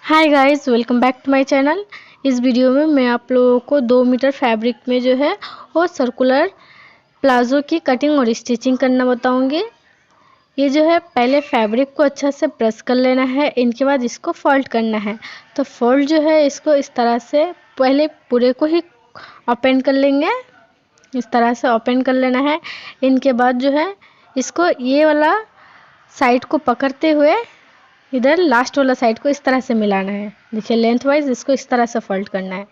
Hi guys, welcome back to my channel. इस video में मैं आप लोगों को 2 मीटर फैब्रिक में जो है वो सर्कुलर प्लाजो की कटिंग और स्टिचिंग करना बताऊंगी। ये जो है पहले फैब्रिक को अच्छा से प्रेस कर लेना है, इनके बाद इसको फोल्ड करना है। तो फोल्ड जो है इसको इस तरह से पहले पूरे को ही ओपन कर लेंगे, इस तरह से ओपन कर लेना है। इनके बाद जो है इसको ये वाला साइड को पकड़ते हुए इधर लास्ट वाला साइड को इस तरह से मिलाना है। देखिए लेंथ वाइज इसको इस तरह से फोल्ड करना है।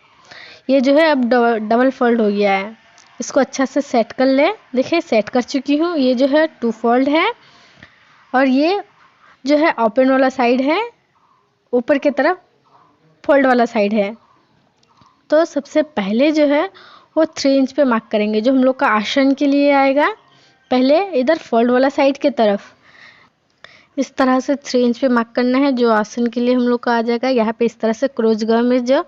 ये जो है अब डबल फोल्ड हो गया है, इसको अच्छा से सेट कर ले। देखिए सेट कर चुकी हूँ। ये जो है 2 फोल्ड है और ये जो है ओपन वाला साइड है, ऊपर की तरफ फोल्ड वाला साइड है। तो सबसे पहले जो है वो 3 इंच पे मार्क करेंगे, जो हम लोग का आसन के लिए आएगा। पहले इधर फोल्ड वाला साइड की तरफ इस तरह से 3 इंच पे मार्क करना है, जो आसन के लिए हम लोग का आ जाएगा। यहाँ पे इस तरह से क्रोच गा में जो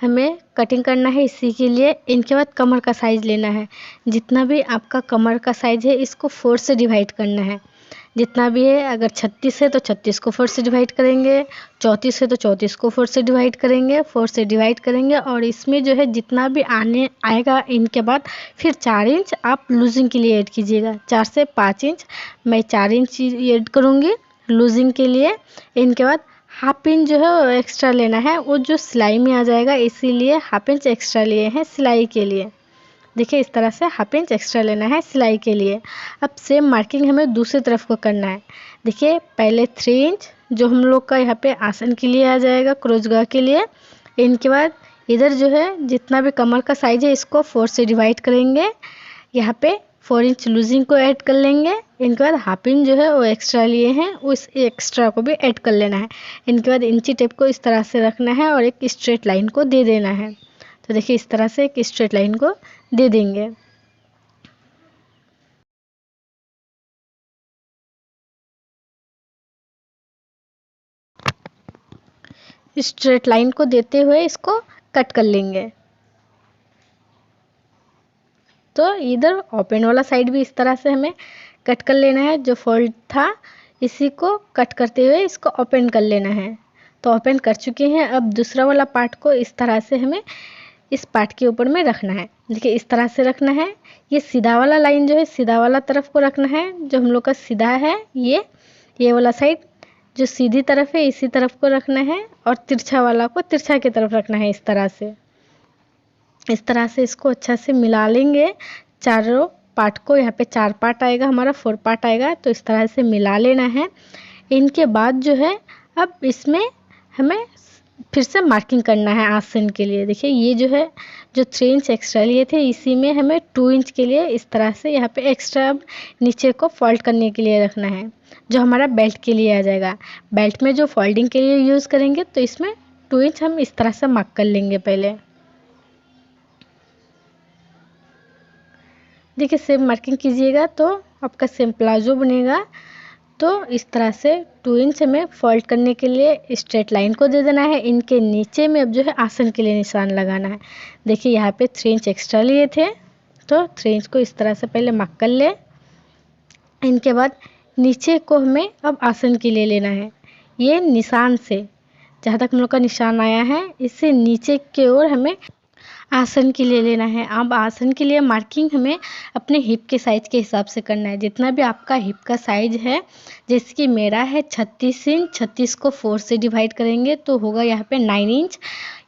हमें कटिंग करना है इसी के लिए। इनके बाद कमर का साइज़ लेना है। जितना भी आपका कमर का साइज़ है इसको 4 से डिवाइड करना है। जितना भी है, अगर 36 है तो 36 को 4 से डिवाइड करेंगे, 34 है तो 34 को 4 से डिवाइड करेंगे, 4 से डिवाइड करेंगे। और इसमें जो है जितना भी आने आएगा इनके बाद फिर 4 इंच आप लूजिंग के लिए ऐड कीजिएगा। 4 से 5 इंच मैं 4 इंच ऐड करूँगी लूजिंग के लिए। इनके बाद हाफ इंच जो है वो एक्स्ट्रा लेना है, वो जो सिलाई में आ जाएगा, इसीलिए हाफ इंच एक्स्ट्रा लिए हैं सिलाई के लिए। देखिए इस तरह से हाफ इंच एक्स्ट्रा लेना है सिलाई के लिए। अब सेम मार्किंग हमें दूसरी तरफ को करना है। देखिए पहले 3 इंच जो हम लोग का यहाँ पे आसन के लिए आ जाएगा, क्रोचगा के लिए। इनके बाद इधर जो है जितना भी कमर का साइज है इसको 4 से डिवाइड करेंगे। यहाँ पे 4 इंच लूजिंग को ऐड कर लेंगे। इनके बाद हाफ इंच जो है वो एक्स्ट्रा लिए हैं, उस एक्स्ट्रा को भी ऐड कर लेना है। इनके बाद इंची टेप को इस तरह से रखना है और एक स्ट्रेट लाइन को दे देना है। तो देखिए इस तरह से एक स्ट्रेट लाइन को दे देंगे। स्ट्रेट लाइन को देते हुए इसको कट कर लेंगे। तो इधर ओपन वाला साइड भी इस तरह से हमें कट कर लेना है। जो फोल्ड था इसी को कट करते हुए इसको ओपन कर लेना है। तो ओपन कर चुके हैं। अब दूसरा वाला पार्ट को इस तरह से हमें इस पार्ट के ऊपर में रखना है। देखिए इस तरह से रखना है। ये सीधा वाला लाइन जो है सीधा वाला तरफ को रखना है, जो हम लोग का सीधा है। ये वाला साइड जो सीधी तरफ है इसी तरफ को रखना है, और तिरछा वाला को तिरछा की तरफ रखना है। इस तरह से इसको अच्छा से मिला लेंगे चारों पार्ट को। यहाँ पे 4 पार्ट आएगा, हमारा 4 पार्ट आएगा। तो इस तरह से मिला लेना है। इनके बाद जो है अब इसमें हमें फिर से मार्किंग करना है आसन के लिए। देखिए ये जो है जो 3 इंच एक्स्ट्रा लिए थे इसी में हमें 2 इंच के लिए इस तरह से यहाँ पे एक्स्ट्रा नीचे को फोल्ड करने के लिए रखना है, जो हमारा बेल्ट के लिए आ जाएगा। बेल्ट में जो फोल्डिंग के लिए यूज़ करेंगे तो इसमें 2 इंच हम इस तरह से मार्क कर लेंगे पहले। देखिए सेम मार्किंग कीजिएगा तो आपका सेम प्लाजो बनेगा। तो इस तरह से 2 इंच हमें फोल्ड करने के लिए स्ट्रेट लाइन को दे देना है। इनके नीचे में अब जो है आसन के लिए निशान लगाना है। देखिए यहाँ पे 3 इंच एक्स्ट्रा लिए थे, तो 3 इंच को इस तरह से पहले मार्क कर ले। इनके बाद नीचे को हमें अब आसन के लिए लेना है। ये निशान से जहाँ तक हम लोग का निशान आया है इससे नीचे की ओर हमें आसन के लिए लेना है। अब आसन के लिए मार्किंग हमें अपने हिप के साइज़ के हिसाब से करना है। जितना भी आपका हिप का साइज़ है, जैसे कि मेरा है 36 इंच, 36 को 4 से डिवाइड करेंगे तो होगा यहाँ पे 9 इंच।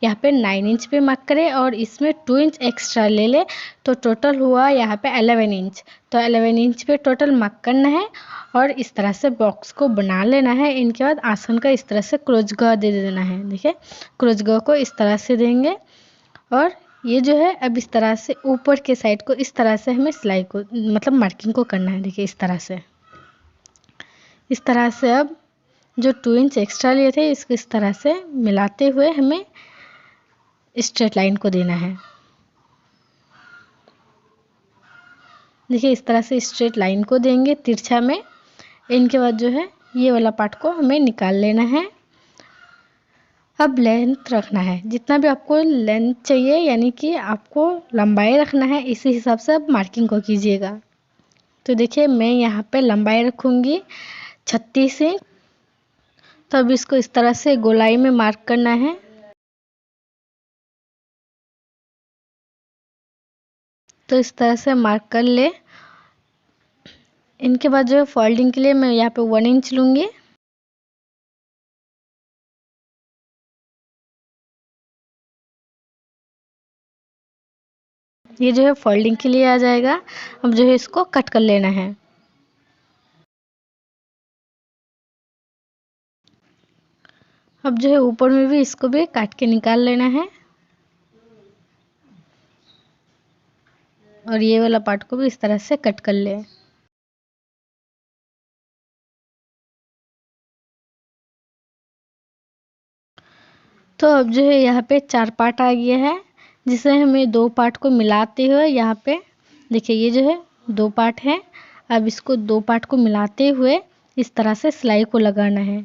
यहाँ पे 9 इंच पे मार्क करें और इसमें 2 इंच एक्स्ट्रा ले ले, तो टोटल हुआ यहाँ पे 11 इंच। तो 11 इंच पे टोटल मार्क करना है और इस तरह से बॉक्स को बना लेना है। इनके बाद आसन का इस तरह से क्रोचगा दे देना है। देखिए क्रोचगा को इस तरह से देंगे और ये जो है अब इस तरह से ऊपर के साइड को इस तरह से हमें सिलाई को मतलब मार्किंग को करना है। देखिए इस तरह से अब जो 2 इंच एक्स्ट्रा लिए थे इसको इस तरह से मिलाते हुए हमें स्ट्रेट लाइन को देना है। देखिए इस तरह से स्ट्रेट लाइन को देंगे तिरछा में। इनके बाद जो है ये वाला पार्ट को हमें निकाल लेना है। अब लेंथ रखना है, जितना भी आपको लेंथ चाहिए यानी कि आपको लंबाई रखना है, इसी हिसाब से आप मार्किंग को कीजिएगा। तो देखिए मैं यहाँ पे लंबाई रखूँगी 36 इंच। तो अब इसको इस तरह से गोलाई में मार्क करना है। तो इस तरह से मार्क कर ले। इनके बाद जो है फोल्डिंग के लिए मैं यहाँ पे 1 इंच लूँगी। ये जो है फोल्डिंग के लिए आ जाएगा। अब जो है इसको कट कर लेना है। अब जो है ऊपर में भी इसको भी काट के निकाल लेना है और ये वाला पार्ट को भी इस तरह से कट कर ले। तो अब जो है यहाँ पे 4 पार्ट आ गया है, जिसे हमें 2 पार्ट को मिलाते हुए यहाँ पे देखिए ये जो है 2 पार्ट है। अब इसको 2 पार्ट को मिलाते हुए इस तरह से सिलाई को लगाना है।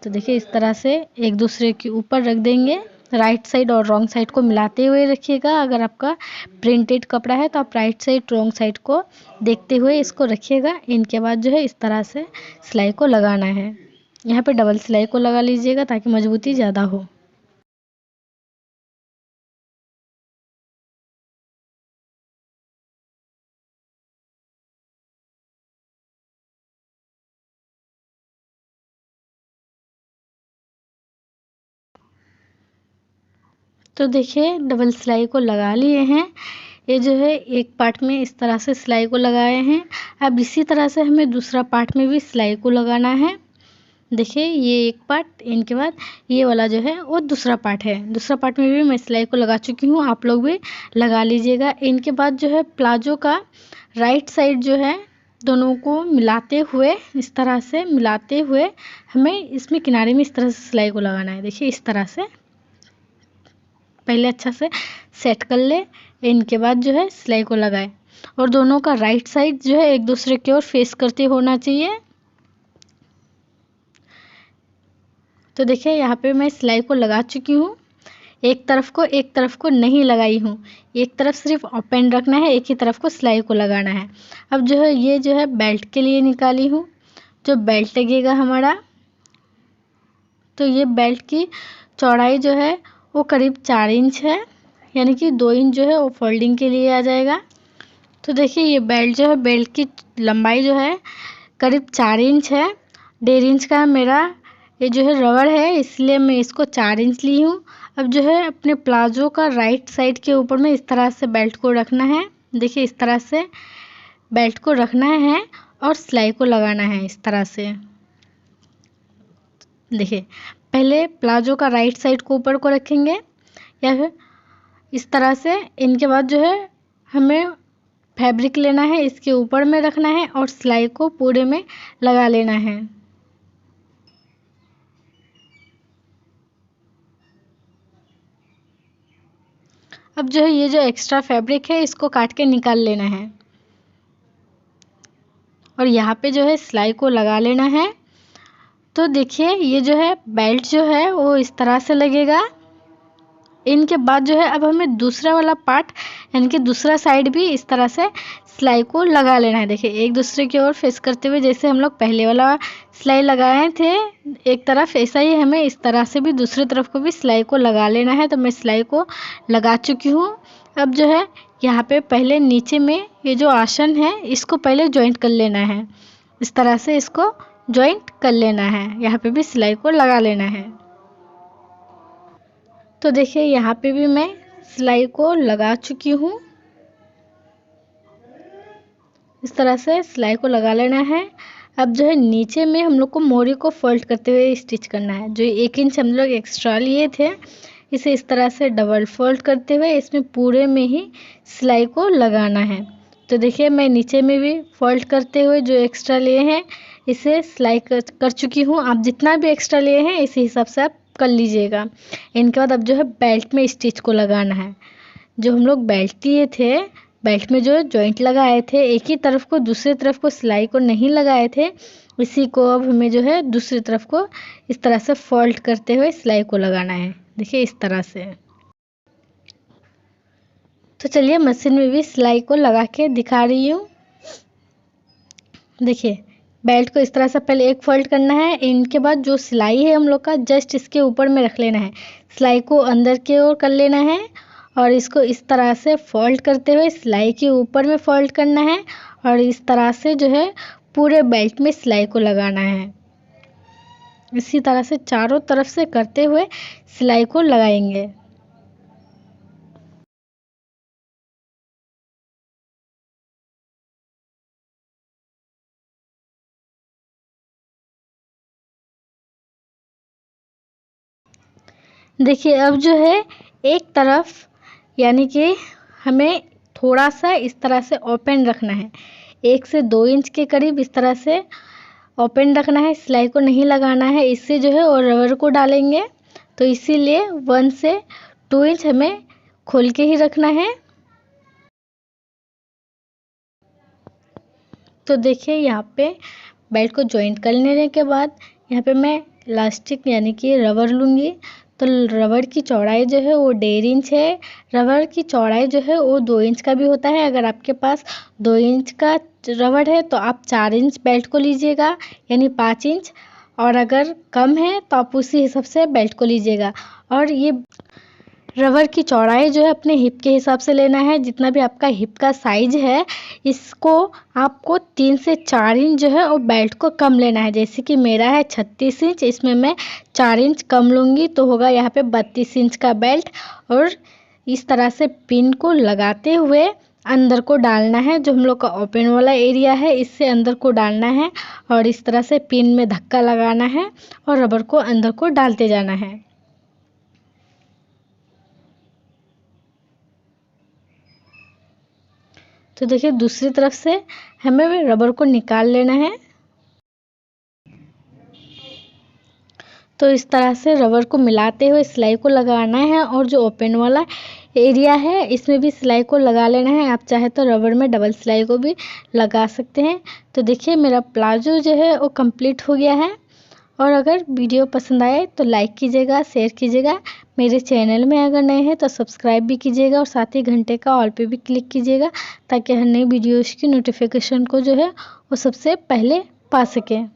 तो देखिए इस तरह से एक दूसरे के ऊपर रख देंगे। राइट साइड और रॉन्ग साइड को मिलाते हुए रखिएगा। अगर आपका प्रिंटेड कपड़ा है तो आप राइट साइड रॉन्ग साइड को देखते हुए इसको रखिएगा। इनके बाद जो है इस तरह से सिलाई को लगाना है। यहाँ पे डबल सिलाई को लगा लीजिएगा ताकि मजबूती ज़्यादा हो। तो देखिए डबल सिलाई को लगा लिए हैं। ये जो है एक पार्ट में इस तरह से सिलाई को लगाए हैं। अब इसी तरह से हमें दूसरा पार्ट में भी सिलाई को लगाना है। देखिए ये एक पार्ट, इनके बाद ये वाला जो है वो दूसरा पार्ट है। दूसरा पार्ट में भी मैं सिलाई को लगा चुकी हूँ, आप लोग भी लगा लीजिएगा। इनके बाद जो है प्लाजो का राइट साइड जो है दोनों को मिलाते हुए इस तरह से मिलाते हुए हमें इसमें किनारे में इस तरह से सिलाई को लगाना है। देखिए इस तरह से पहले अच्छा से सेट कर ले। इनके बाद जो है सिलाई को लगाए और दोनों का राइट साइड जो है एक दूसरे की ओर फेस करते होना चाहिए। तो देखिए यहाँ पे मैं सिलाई को लगा चुकी हूँ। एक तरफ को नहीं लगाई हूँ। एक तरफ सिर्फ ओपन रखना है, एक ही तरफ को सिलाई को लगाना है। अब जो है ये जो है बेल्ट के लिए निकाली हूँ। जो बेल्ट लगेगा हमारा, तो ये बेल्ट की चौड़ाई जो है वो करीब 4 इंच है, यानी कि 2 इंच जो है वो फोल्डिंग के लिए आ जाएगा। तो देखिए ये बेल्ट जो है, बेल्ट की लंबाई जो है करीब 4 इंच है। 1.5 इंच का मेरा ये जो है रबड़ है, इसलिए मैं इसको 4 इंच ली हूँ। अब जो है अपने प्लाजो का राइट साइड के ऊपर में इस तरह से बेल्ट को रखना है। देखिए इस तरह से बेल्ट को रखना है और सिलाई को लगाना है इस तरह से। देखिए पहले प्लाजो का राइट साइड को ऊपर को रखेंगे या फिर इस तरह से। इनके बाद जो है हमें फैब्रिक लेना है, इसके ऊपर में रखना है और सिलाई को पूरे में लगा लेना है। अब जो है ये जो एक्स्ट्रा फैब्रिक है इसको काट के निकाल लेना है और यहाँ पे जो है सिलाई को लगा लेना है। तो देखिए ये जो है बेल्ट जो है वो इस तरह से लगेगा। इनके बाद जो है अब हमें दूसरा वाला पार्ट यानी कि दूसरा साइड भी इस तरह से सिलाई को लगा लेना है। देखिए एक दूसरे की ओर फेस करते हुए, जैसे हम लोग पहले वाला सिलाई लगाए थे एक तरफ, ऐसा ही हमें इस तरह से भी दूसरी तरफ को भी सिलाई को लगा लेना है। तो मैं सिलाई को लगा चुकी हूँ। अब जो है यहाँ पे पहले नीचे में ये जो आसन है इसको पहले जॉइंट कर लेना है। इस तरह से इसको जॉइंट कर लेना है, यहाँ पे भी सिलाई को लगा लेना है। तो देखिए यहाँ पे भी मैं सिलाई को लगा चुकी हूँ। इस तरह से सिलाई को लगा लेना है। अब जो है नीचे में हम लोग को मोरी को फोल्ड करते हुए स्टिच करना है। जो 1 इंच हम लोग एक्स्ट्रा लिए थे इसे इस तरह से डबल फोल्ड करते हुए इसमें पूरे में ही सिलाई को लगाना है। तो देखिए मैं नीचे में भी फोल्ड करते हुए जो एक्स्ट्रा लिए हैं इसे सिलाई कर चुकी हूँ। आप जितना भी एक्स्ट्रा लिए हैं इसी हिसाब से आप कर लीजिएगा। इनके बाद अब जो है बेल्ट में स्टिच को लगाना है। जो हम लोग बेल्ट लिए थे, बेल्ट में जो जॉइंट लगाए थे एक ही तरफ को, दूसरी तरफ को सिलाई को नहीं लगाए थे, इसी को अब हमें जो है दूसरी तरफ को इस तरह से फोल्ड करते हुए सिलाई को लगाना है। देखिए इस तरह से। तो चलिए मशीन में भी सिलाई को लगा के दिखा रही हूँ। देखिए बेल्ट को इस तरह से पहले एक फोल्ड करना है। इनके बाद जो सिलाई है हम लोग का जस्ट इसके ऊपर में रख लेना है। सिलाई को अंदर की ओर कर लेना है और इसको इस तरह से फोल्ड करते हुए सिलाई के ऊपर में फोल्ड करना है और इस तरह से जो है पूरे बेल्ट में सिलाई को लगाना है। इसी तरह से चारों तरफ से करते हुए सिलाई को लगाएंगे। देखिए अब जो है एक तरफ यानी कि हमें थोड़ा सा इस तरह से ओपन रखना है, 1 से 2 इंच के करीब इस तरह से ओपन रखना है, सिलाई को नहीं लगाना है। इससे जो है और रबर को डालेंगे तो इसीलिए 1 से 2 इंच हमें खोल के ही रखना है। तो देखिए यहाँ पे बेल्ट को जॉइंट कर लेने के बाद यहाँ पे मैं इलास्टिक यानी कि रबर लूँगी। तो रबर की चौड़ाई जो है वो 1.5 इंच है। रबर की चौड़ाई जो है वो 2 इंच का भी होता है। अगर आपके पास 2 इंच का रबर है तो आप 4 इंच बेल्ट को लीजिएगा यानी 5 इंच, और अगर कम है तो आप उसी हिसाब से बेल्ट को लीजिएगा। और ये रबर की चौड़ाई जो है अपने हिप के हिसाब से लेना है। जितना भी आपका हिप का साइज है इसको आपको 3 से 4 इंच जो है वो बेल्ट को कम लेना है। जैसे कि मेरा है 36 इंच, इसमें मैं 4 इंच कम लूँगी तो होगा यहाँ पे 32 इंच का बेल्ट। और इस तरह से पिन को लगाते हुए अंदर को डालना है। जो हम लोग का ओपन वाला एरिया है इससे अंदर को डालना है और इस तरह से पिन में धक्का लगाना है और रबर को अंदर को डालते जाना है। तो देखिए दूसरी तरफ से हमें रबर को निकाल लेना है। तो इस तरह से रबर को मिलाते हुए सिलाई को लगाना है और जो ओपन वाला एरिया है इसमें भी सिलाई को लगा लेना है। आप चाहे तो रबर में डबल सिलाई को भी लगा सकते हैं। तो देखिए मेरा प्लाजो जो है वो कंप्लीट हो गया है। और अगर वीडियो पसंद आए तो लाइक कीजिएगा, शेयर कीजिएगा। मेरे चैनल में अगर नए हैं तो सब्सक्राइब भी कीजिएगा और साथ ही घंटे का ऑल पे भी क्लिक कीजिएगा ताकि हर नई वीडियोज़ की नोटिफिकेशन को जो है वो सबसे पहले पा सकें।